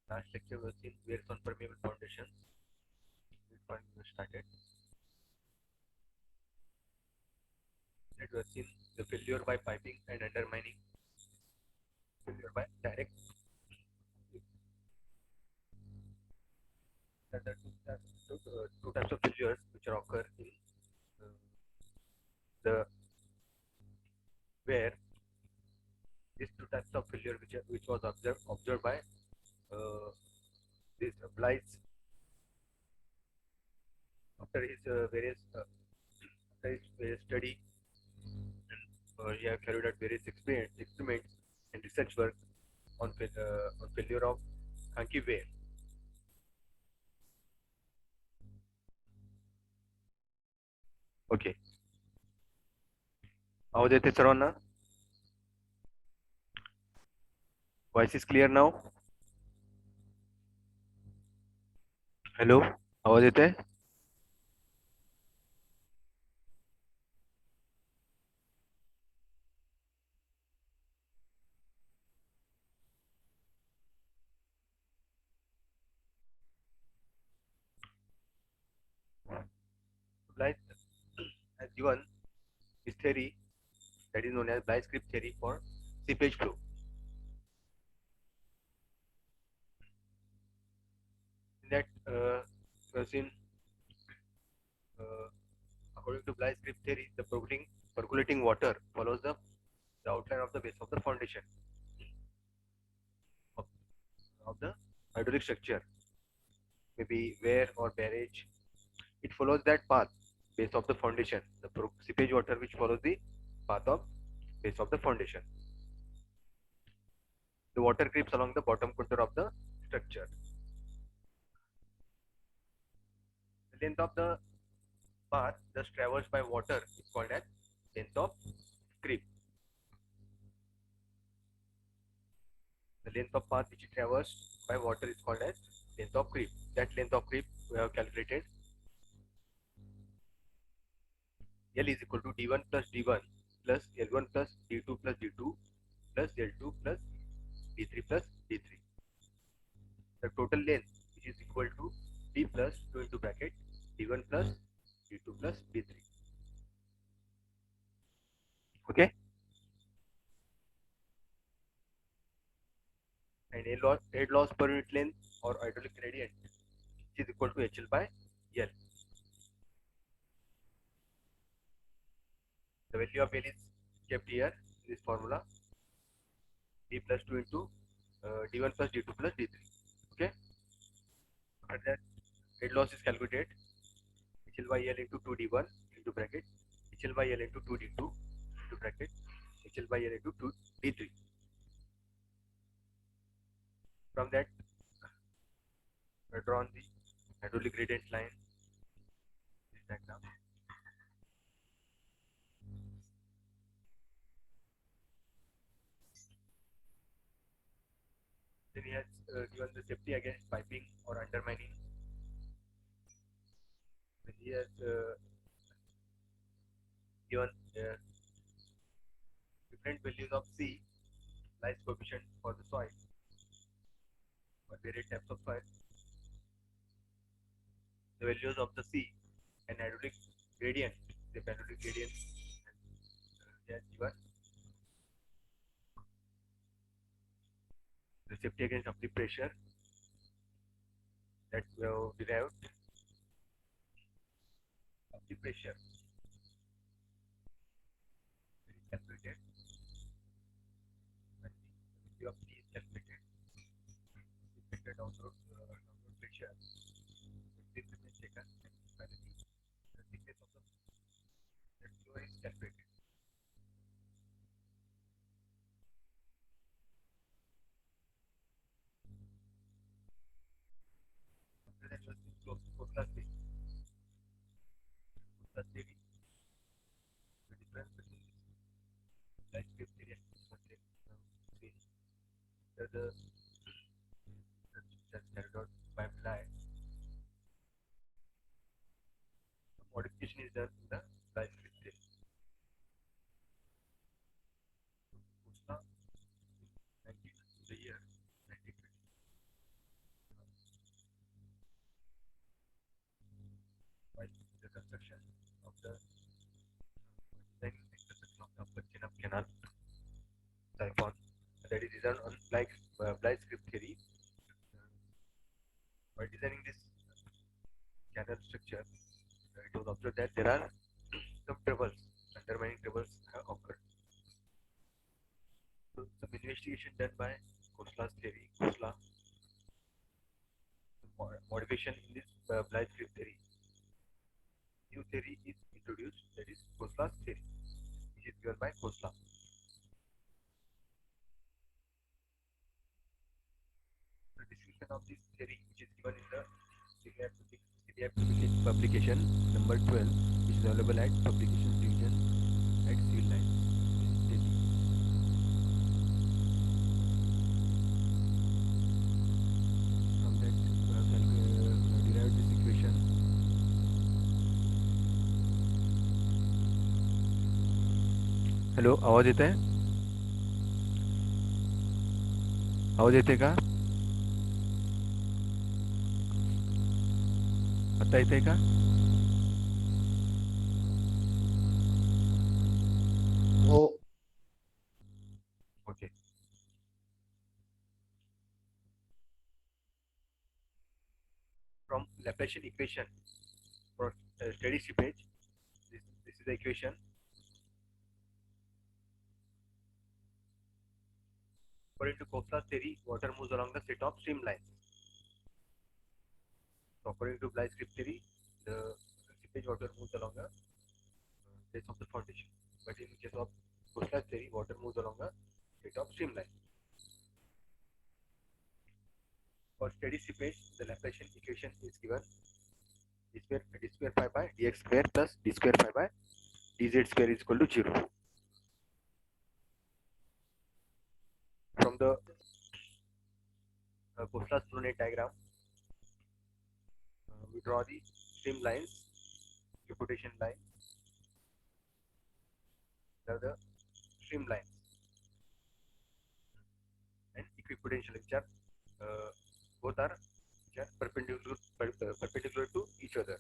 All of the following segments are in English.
Last lecture was in wears on permeable foundations. This one we started. It was in the failure by piping and undermining, failure by direct. There are two types of failures which are occur in uh, the where these two types of failure which was observed by this Blythe after his various study. He have carried out various experiments and research work on failure of hanky ware. Okay. आवाज येते सर्वांना? Voice is clear now? Hello? आवाज येते? Blythe has given his theory that is known as Blythe script theory for seepage flow. In that in, according to Blythe script theory, the percolating water follows the outline of the base of the foundation of, of the hydraulic structure, maybe wear or barrage. It follows that path, base of the foundation, the seepage water which follows the path of base of the foundation. The water creeps along the bottom contour of the structure. The length of the path thus traversed by water is called as length of creep. The length of path which is traversed by water is called as length of creep. That length of creep we have calculated. L is equal to d1 plus d1 plus L1 plus d2 plus d2 plus L2 plus d3 plus d3. The total length which is equal to d plus 2 into bracket d1 plus d2 plus d3. Okay. And head loss per unit length or hydraulic gradient is equal to HL by L. The value of L is kept here in this formula, d plus 2 into d1 plus d2 plus d3. Okay. After that, head loss is calculated, HL by L into 2d1 into bracket HL by L into 2d2 into bracket HL by L into 2d3. From that, I drawn the hydraulic gradient line. This diagram. Then he has given the safety against piping or undermining. Then he has given different values of C, lies coefficient for the soil, for various types of soil. The values of the C and hydraulic gradient, the hydraulic gradient they are given. The safety against uplift pressure that we have derived. Uplift pressure is calculated. When the value of C is calculated, the download pressure. This is taken and finally the thickness of the flow is calculated. After that was forecasting. Forecasting the difference between light wave theory and forecasting theory. The that's carried out by Bly. The modification is done in the Bly script theory. Usna in the year 1920. that is designed on Blind script theory. By designing this channel structure, it was observed that there are some troubles, undermining troubles have occurred. So some investigation done by Kosla's theory, Kosla modification in this Blind script theory. New theory is introduced, that is Kosla's theory, which is given by Kosla. The description of this theory, which is given in the CDI publication number 12, which is available at publication division at civil line, Delhi. From that, derived this equation. Hello, आवाज येत आहे? आवाज येते का? आता येते का? हो. Okay. From Laplacian equation for steady seepage, this is the equation. According to Kosla's theory, water moves along the set of streamlines. So according to Blind script theory, the seepage water moves along the base of the foundation. But in case of Kosla's theory, water moves along a set of streamlines. For steady seepage, the Laplacian equation is given d square phi by dx square plus d square phi by dz square is equal to 0. From the Kosla's fluent diagram, we draw the streamlines, equipotation line, the streamlines, and equipotential, which are both are perpendicular to each other.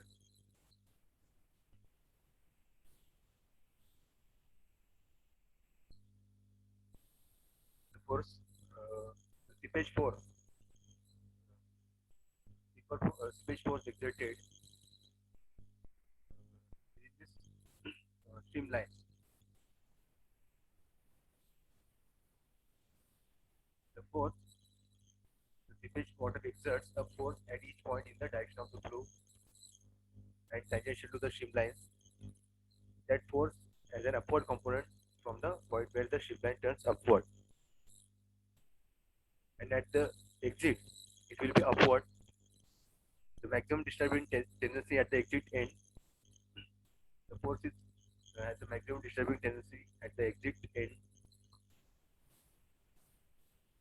The force, the seepage force, seepage force exerted in this streamline. The force, the seepage water exerts a force at each point in the direction of the flow and tangential to the streamline. That force has an upward component from the point where the streamline turns upward, and at the exit it will be upward. The maximum disturbing tendency at the exit end. The force is has the maximum disturbing tendency at the exit end,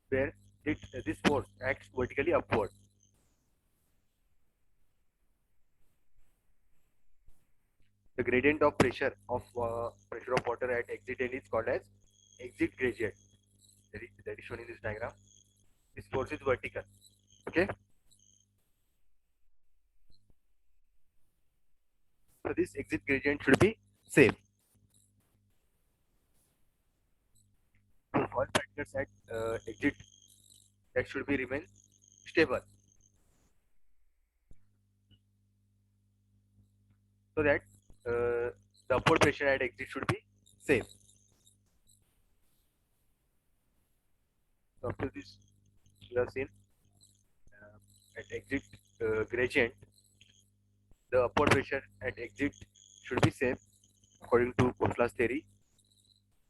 where this force acts vertically upward. The gradient of pressure of water at exit end is called as exit gradient. That is shown in this diagram. This force is vertical. Okay. So this exit gradient should be safe. So all factors at exit, that should be remain stable, so that the upward pressure at exit should be safe. So after this, we have seen at exit gradient, the upward pressure at exit should be safe according to Kosla's theory,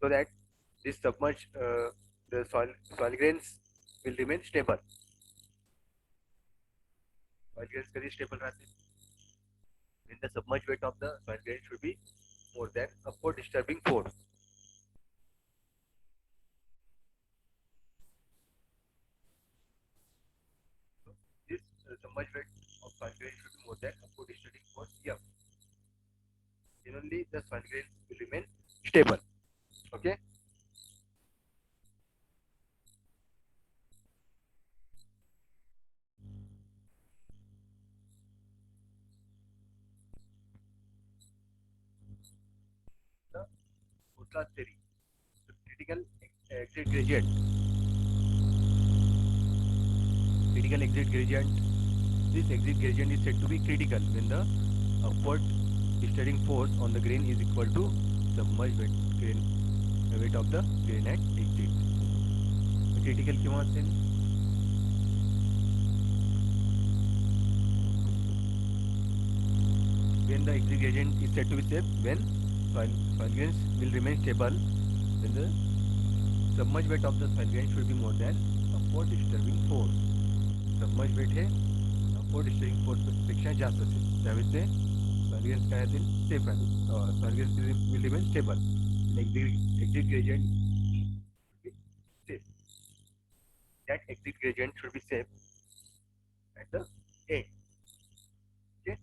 so that this submerged the soil grains will remain stable. Soil grains very stable रहते हैं. Then the submerged weight of the soil grain should be more than upward disturbing force. So this submerged weight of soil grain should be more than upward disturbing force F. Then only the soil grain will remain stable. Okay. The Kosla's theory, the critical exit gradient critical exit gradient. This exit gradient is said to be critical when the upward stirring force on the grain is equal to submerged weight of the grain at exit. Critical केव्हा असेल? When the exit gradient is said to be safe, when soil grains will remain stable, when the submerged weight of the soil grain should be more than upward disturbing force. Submerged weight hey upward disturbing force पेक्षा जास्त असेल त्यावेळेस ते soil grains काय असतील? safe राहतील. Soil grains will remain stable. Exit gradient should be safe. That exit gradient should be safe at the end. Okay.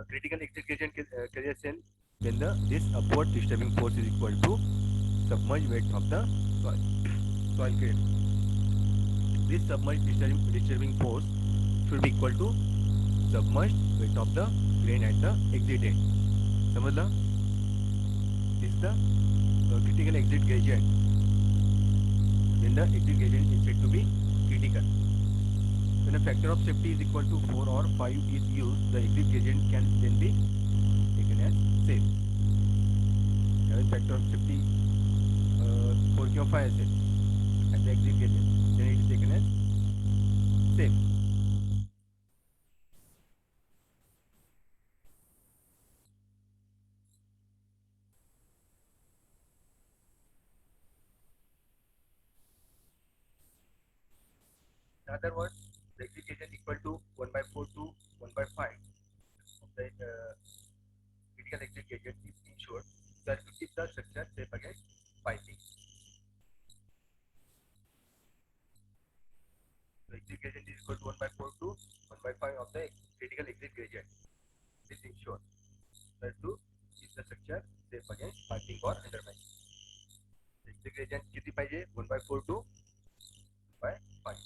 Critical exit gradient carrier cell when this upward disturbing force is equal to submerged weight of the soil grain. This submerged disturbing force should be equal to submerged weight of the grain at the exit end. समझला? This is the critical exit gradient when the exit gradient is said to be critical. When a factor of safety is equal to 4 or 5 is used, the exit gradient can then be taken as safe. When factor of safety 4 or 5 is at the exit gradient, then it is taken as safe. In other words, the exit gradient equal to 1 by 4 to 1 by 5 of the critical exit gradient is ensured that to keep the structure safe against piping. The exit gradient is equal to 1 by 4 to 1 by 5 of the critical exit gradient. This ensures that to keep the structure safe against piping or undermining. The exit gradient किती पाहिजे? 1 by 4 to 1 by 5.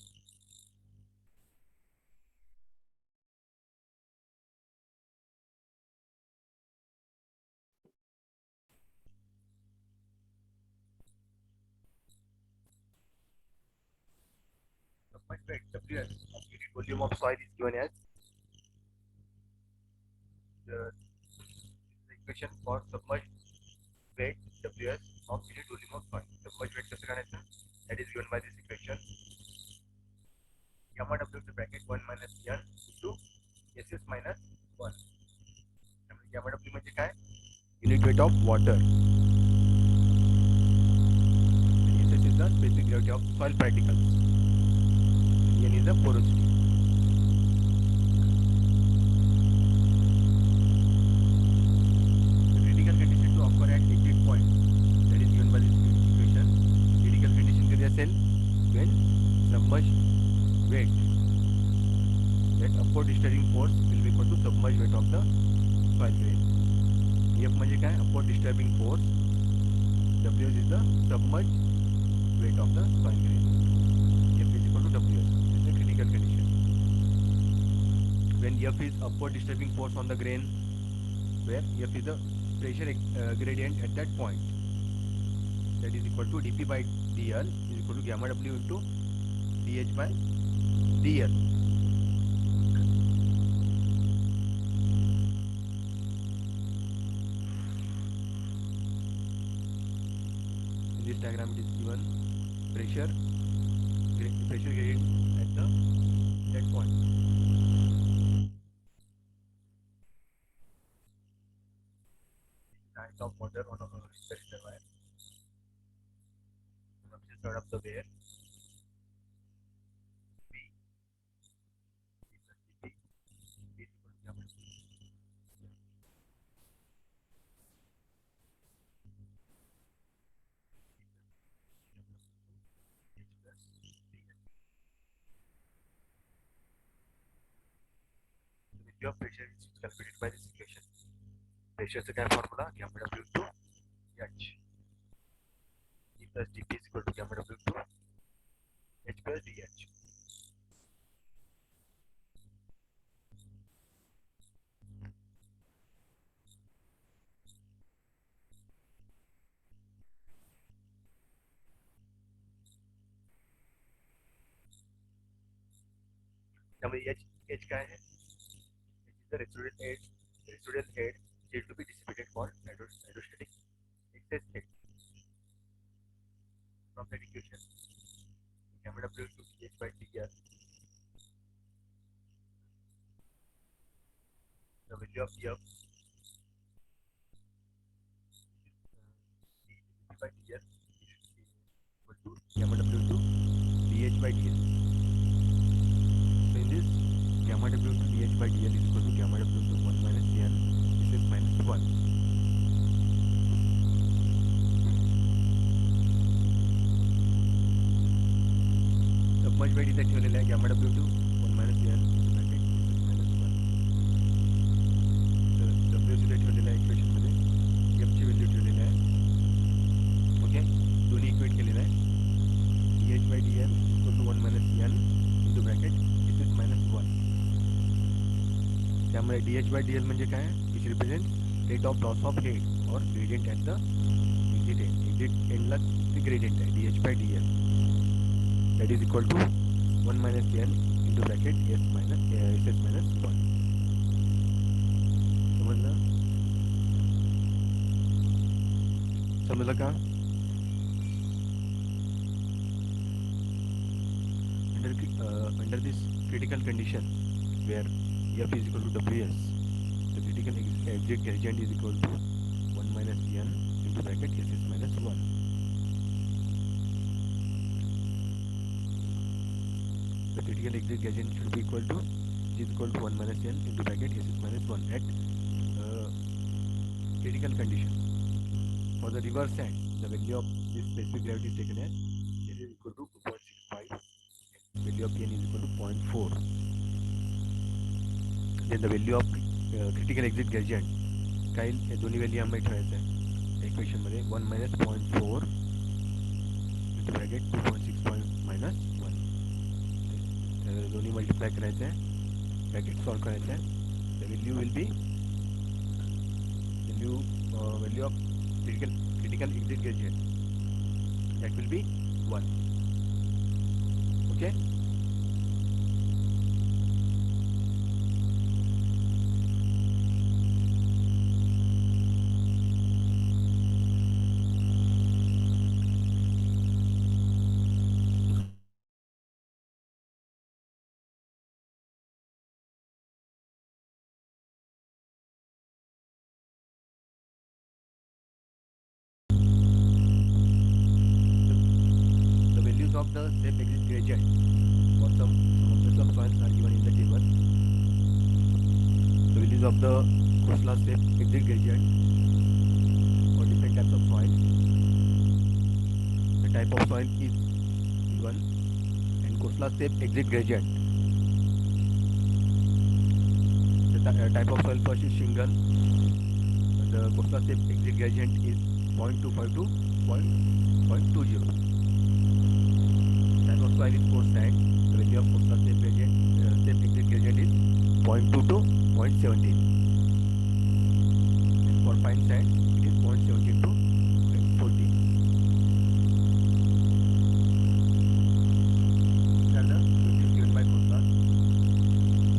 Submerged weight WS of unit volume of soil is given as the equation for submerged weight WS of unit volume of soil. Submerged weight कसं काढायचं? That is given by this equation. Gamma W to bracket 1 minus N into SS minus 1. त्यामुळे gamma W म्हणजे काय? Unit weight of water. SS is the specific gravity of soil particles. N is the porosity. The critical condition to occur at exit point, that is given by this equation. Critical condition carrier cell when submerged weight, that upward disturbing force will be equal to submerged weight of the soil grain. F म्हणजे काय? Upward disturbing force. W is the submerged weight of the soil grain. F is equal to WS. This is the critical condition. When F is upward disturbing force on the grain, where F is the pressure gradient at that point, that is equal to dP by dl is equal to gamma W into dH by dl. In this diagram it is given pressure gradient at that point. Tank of water on a reservoir. Just start up the wear. P plus P is equal to gamma. Your pressure is calculated by this equation. Pressure is the formula gamma W to H. E plus dP is equal to gamma W to H plus dH. त्यामुळे H काय आहे? H is the residual head need to be dissipated for hydrostatic excess head. From that equation, gamma W to H by dl, the value of F by dl is equal to gamma W to dH by dl. So in this, gamma W to dH by dl is equal to gamma W to 1 minus n, this is minus 1. Submerge इथे ठेवलेला आहे gamma W to 1 minus n into bracket this is minus 1. तर W इथे ठेवलेला आहे equation मध्ये, F ची value ठेवलेली आहे. ओके, दोन्ही इक्वेट केलेलं आहे. dH by dl equal to 1 minus n into bracket this is minus 1. त्यामुळे dH by dl म्हणजे काय? Which represents rate of loss of head or gradient at the exit end. Exit end ला ते gradient आहे dH by dl. That is equal to 1 minus n into bracket s minus 1. समजलं का? Under this critical condition where F is equal to Ws, the critical exit gradient is equal to 1 minus n into bracket s is minus 1. The critical exit gradient should be equal to 1 minus n into bracket s is minus 1 at critical condition. For the reverse side, the value of this specific gravity is taken as s is equal to 2.65, value of n is equal to 0.4. Then the value of critical exit gradient काय दोन्ही value आम्ही ठेवायचं आहे equation मध्ये 1 minus 0.4 into bracket 2.65 minus 1. दोन्ही multiply करायचं आहे, bracket solve करायचं आहे. The value will be value of critical exit gradient, that will be 1. Okay, of the Hswpe exit gradient for some of the subsoils are given in the table. The values of the Hswpe exit gradient for different types of soil. The type of soil is given and Hswpe exit gradient. The type of soil first is shingle. The Hswpe exit gradient is 0.25 to 0.20. Soil is coarse sand. The value of Hswpe exit gradient is 0.2 to 0.17. And for fine sand, it is 0.17 to 0.14. These are the values given by Hswpe.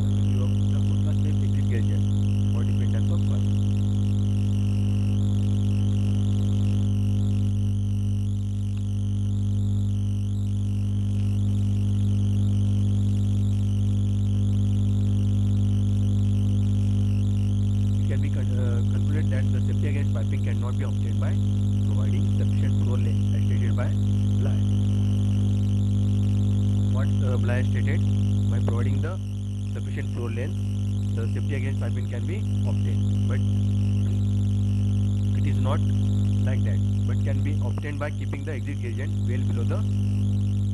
The value of the Hswpe exit gradient for different types of soil. Concluded that the safety against piping cannot be obtained by providing sufficient flow length as stated by Bly. What Bly stated, by providing the sufficient flow length, the safety against piping can be obtained, but it is not like that, but can be obtained by keeping the exit gradient well below the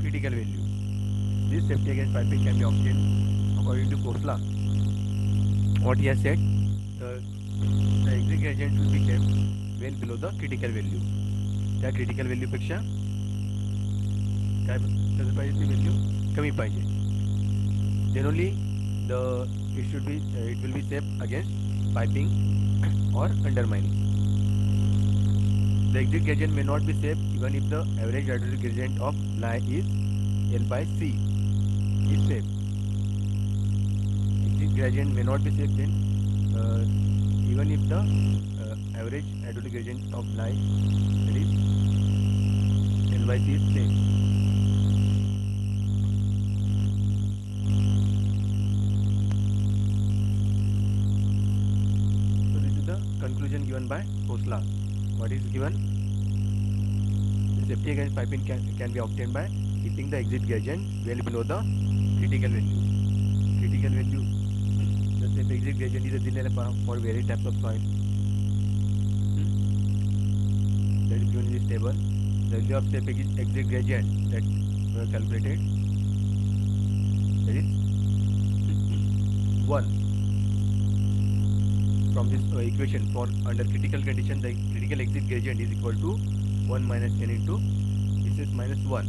critical value. This safety against piping can be obtained according to Hswpe. What he has said, the exit gradient should be kept well below the critical value. त्या critical value पेक्षा काय कसं पाहिजे ती value कमी पाहिजे. Then only it will be safe against piping or undermining. The exit gradient may not be safe even if the average hydraulic gradient of Bly is L by C is safe. gradient may not be safe then even if the average hydraulic gradient of light, that is LYC, is safe. So this is the conclusion given by Khosla. What is given? The safety against piping can be obtained by keeping the exit gradient well below the critical value. Critical value, the safe exit gradient is a for various types of soil. That is given in this table. The value of safe exit gradient that we have calculated, that is 1. From this equation, for under critical condition, the critical exit gradient is equal to 1 minus n into this is minus 1.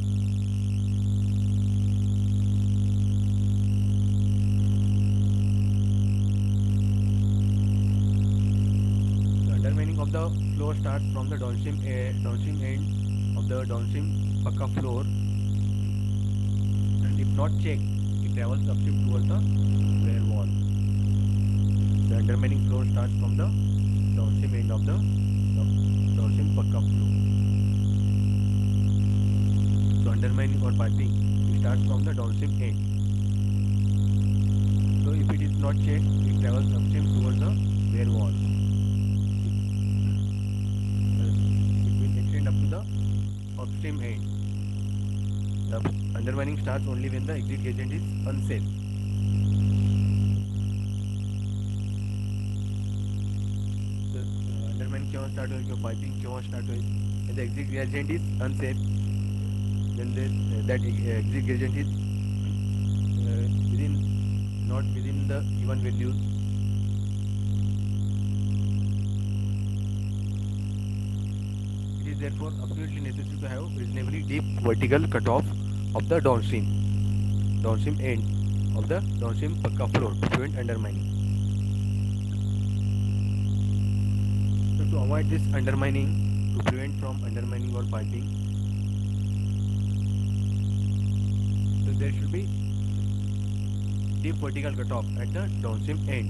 The undermining of the floor starts from the downstream end of the downstream pucka floor, and if not checked, it travels upstream towards the wear wall. The undermining floor starts from the downstream end of the downstream pucka floor. So undermining or piping, it starts from the downstream end. So if it is not checked, it travels upstream towards the wear wall. It will extend up to the upstream end. The undermining starts only when the exit gradient is unsafe. So undermining क्यों start होए, क्यों piping क्यों start होए? When the exit gradient is unsafe, then that exit gradient is not within the given values. It is therefore absolutely necessary to have reasonably deep vertical cutoff of the downstream end of the downstream pucka floor to prevent undermining. So to avoid this undermining, to prevent from undermining or piping, so there should be deep vertical cutoff at the downstream end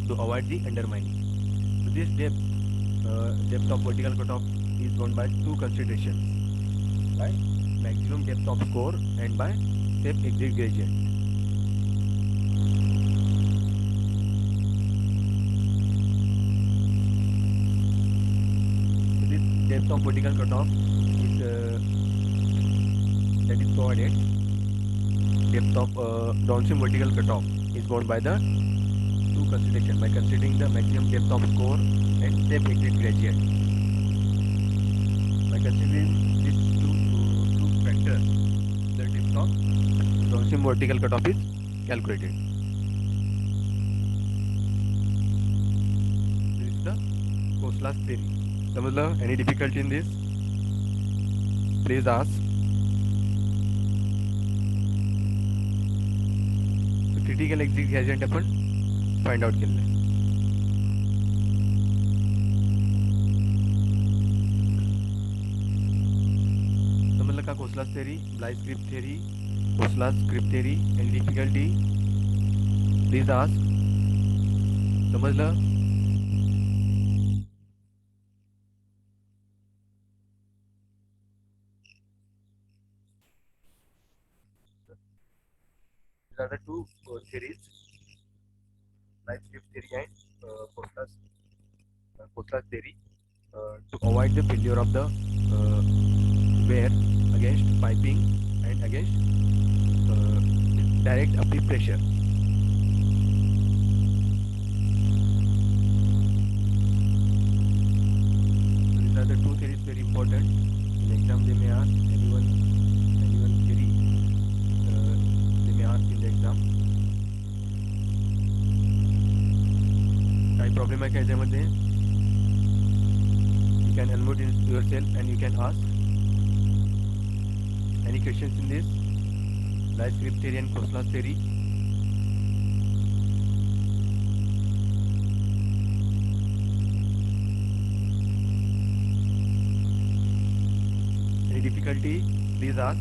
to avoid the undermining. So this depth of vertical cutoff is governed by two considerations: by maximum depth of core and by safe exit gradient. So this depth of vertical cutoff is that is provided. Depth of downstream vertical cutoff is governed by the two considerations, by considering the maximum depth of core and safe exit gradient. By considering these two factors, the depth of downstream vertical cutoff is calculated. This is the Khosला's theory. समझ लो, any difficulty in this? Please ask. So critical exit gradient upon find out केले. समझ लो का Khosला's theory, Bly's grip theory, Khosला's grip theory, any difficulty? Please ask. समझ लो. These are the two theories, Bly's grip theory and Khosला's theory, to avoid the failure of the wear against piping and against direct upward pressure. So these are the two theories very important. In exam they may ask anyone theory. They may ask in the exam. काही problem आहे का याच्यामध्ये? You can unmute yourself and you can ask. Any questions in this? Bly's grip theory and Khosला's theory. Any difficulty? Please ask.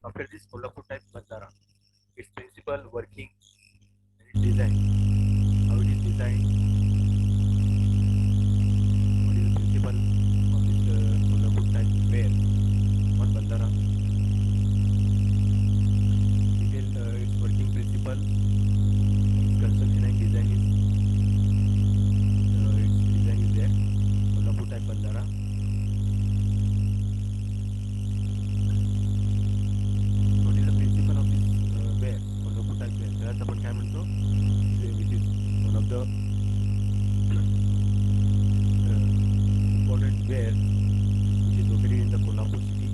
After this Kolhapur type bandara, its principle, working, and its design. How it is designed, what is the principle of this Kolhapur type wear on bandara, detail its working principle, its construction and design is there. Kolhapur type bandara. What is the principle of this wear? Kolhapur type wear. त्यालाच आपण काय म्हणतो? Which is one of the important wear which is located in the Kolhapur city.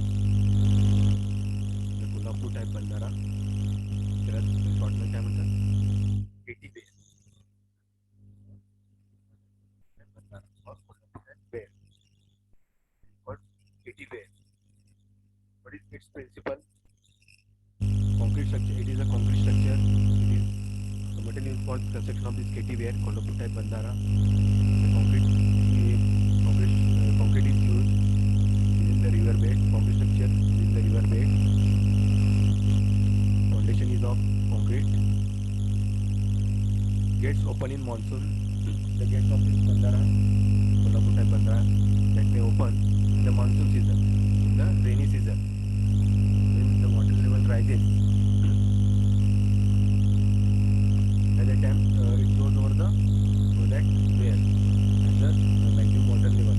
The Kolhapur type bandara. त्याला short मध्ये काय म्हणतात? KT wear. bandara or Kolhapur type wear. What KT wear? What is its principle? Concrete structure. It is a concrete structure. It is the material used for construction of this KT wear, Kolhapur type bandara. The concrete is used in the river bed. Concrete structure in the river bed. Foundation is of concrete. Gates open in monsoon. The gates of this bandara, Kolhapur type bandara, that may open in the monsoon season, in the rainy season, when the water level rises. At that time, it goes over the that where at the maximum water level.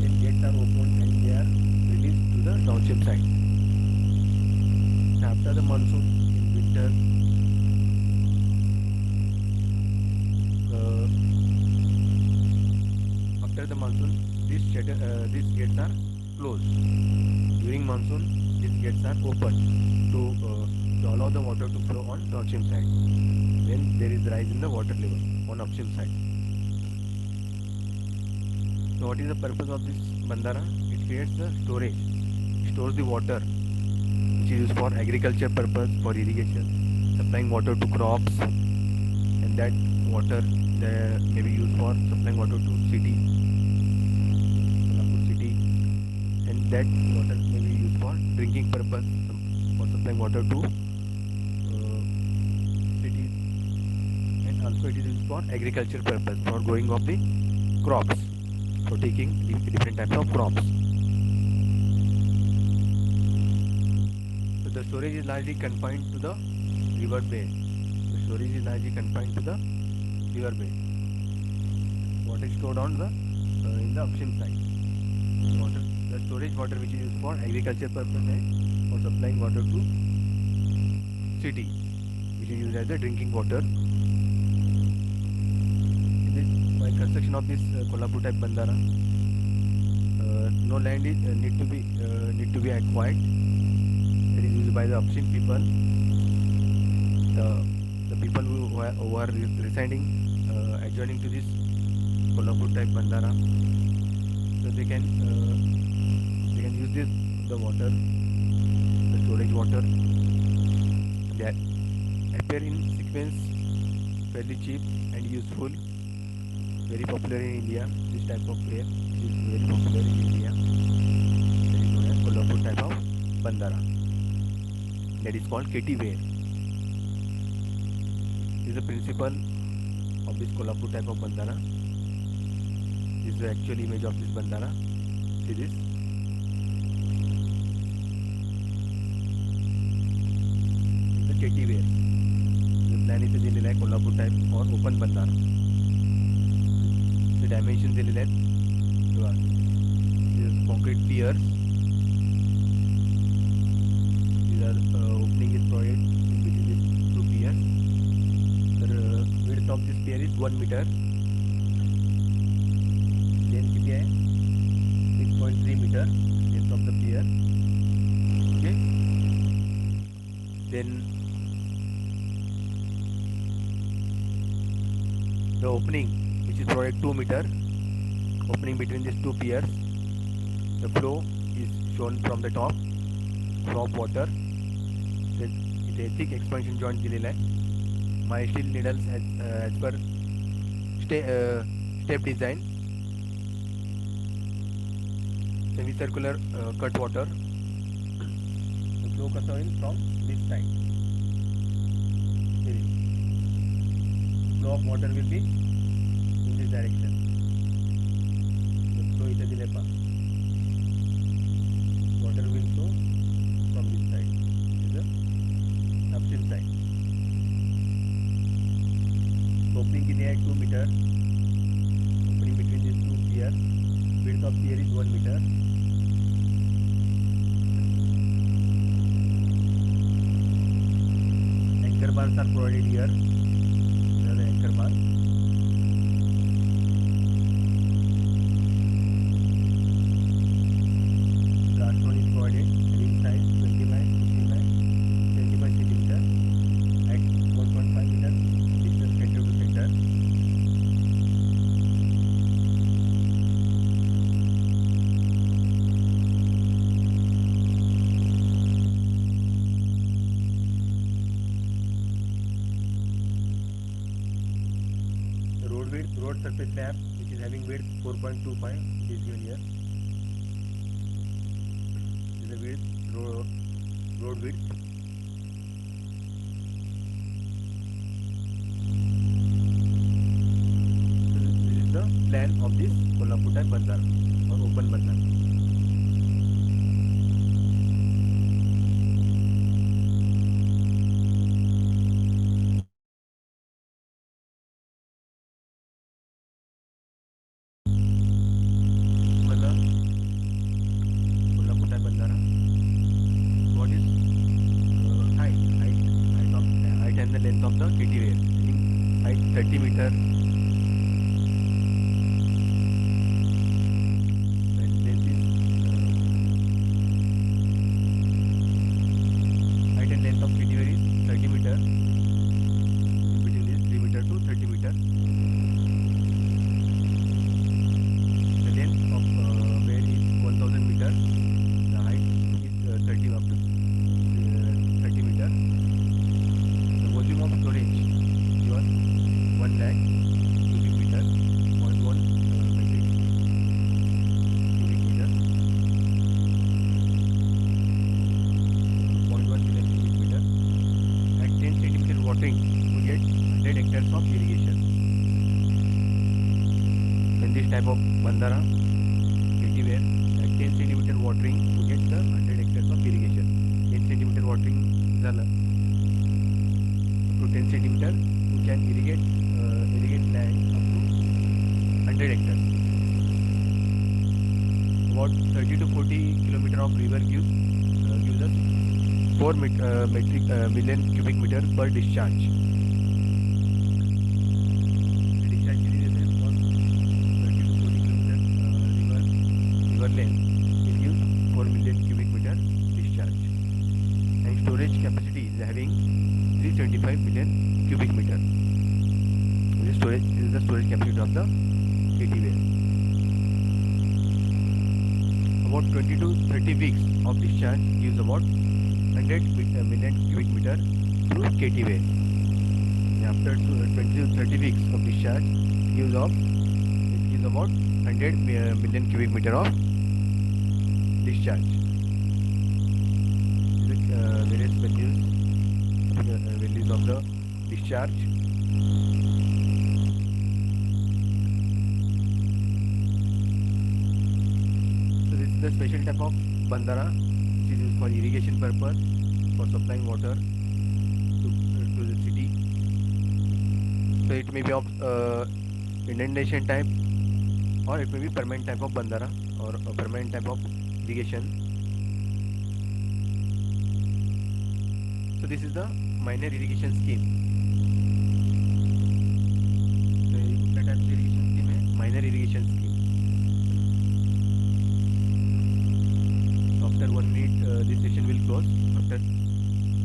Then gates are opened and they are released to the downstream side. After the monsoon in winter, after the monsoon, these gates are closed. During monsoon, these gates are open to allow the water to flow on downstream side. Then there is rise in the water level on upstream side. So what is the purpose of this bandara? It creates the storage. It stores the water which is used for agriculture purpose, for irrigation, supplying water to crops, and that water may be used for supplying water to city, Kolhapur city, and that water may be used for drinking purpose, for supplying water to cities, and also it is used for agriculture purpose, for growing of the crops, for taking different types of crops. So the storage is largely confined to the river bed. The storage is largely confined to the river bed. Water is stored on the in the upstream side. The storage water which is used for agriculture purpose and for supplying water to city, which is used as a drinking water. In this, by construction of this Kolhapur type bandara, no land is need to be acquired. It is used by the upstream people. The people who are residing adjoining to this Kolhapur type bandara, so they can use the water, the storage water. They appear in sequence, fairly cheap and useful, very popular in India. This type of wear is very popular in India. That is known as Kolhapur type of bandara. That is called KT wear. This is the principle of this Kolhapur type of bandara. This is the actual image of this bandara. See this. This is the KT wear. The plan is दिलेला आहे Kolhapur type or open bandara. The dimensions दिलेले आहेत. This is concrete piers. These are opening is provided in between these two piers. The width of this pier is 1 meter. Length किती आहे? 6.3 meter. Length of the pier. Okay. Then the opening, which is provided 2 meter. Opening between these two piers. The flow is shown from the top. Drop water. It is thick expansion joint दिलेला आहे. My steel needles as per step design. Semicircular cut water. The flow कसा होईल from this side. Flow of water will be in this direction. The flow इथे दिले पहा. Water will flow from this side. This is the upstream side. Opening in air 2 meter. Opening between these two piers. Width of pier is 1 meter. Anchor bars are provided here. These are the anchor bars. Glass one is provided. Ring size 20 by 15 by 25 centimeter at 1.5 meter distance center to center. Road surface slab which is having width 4.25 is given here. This is the width, road width. So this is the plan of this Kolhapur type bandara or open bandara. And the length of the KT rail, height 30 meter, and length is height and length of KT rail is 30 meter. In between this 3 meter to 30 meter. The length of rail is 1000 meter. The height is 30 up to 30 meter. Volume of storage given 1 lakh cubic meter, 0.1 metric cubic meter, 0.1 million cubic meter. At 10 centimeter watering, we get 100 hectares of irrigation. In this type of bandara, anywhere at 10 centimeter watering, we get the 100 hectares of irrigation. 10 centimeter watering झालं. To 10 centimeter, we can irrigate land up to 100 hectares. About 30 to 40 kilometer of river gives us 4 million cubic meter per discharge. The discharge is for 30 to 40 kilometer river length. It gives 4 million cubic meter discharge. And storage capacity is having 325 million cubic meter. This is the storage capacity of the KT well. About 20 to 30 weeks of discharge gives about 100 million cubic meter through KT well. After 20 to 30 weeks of discharge gives about 100 million cubic meter of discharge. Various values of the discharge. So this is the special type of bandara which is used for irrigation purpose, for supplying water to the city. So it may be of inundation type, or it may be permanent type of bandara or a permanent type of irrigation. So this is the minor irrigation scheme. The type of irrigation scheme है minor irrigation scheme. So after 1 minute, this session will close.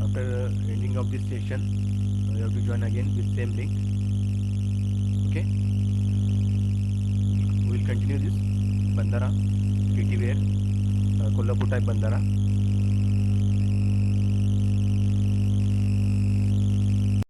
After ending of this session, you have to join again with same link. Okay. We will continue this bandara, KT ware, Kolhapur type bandara.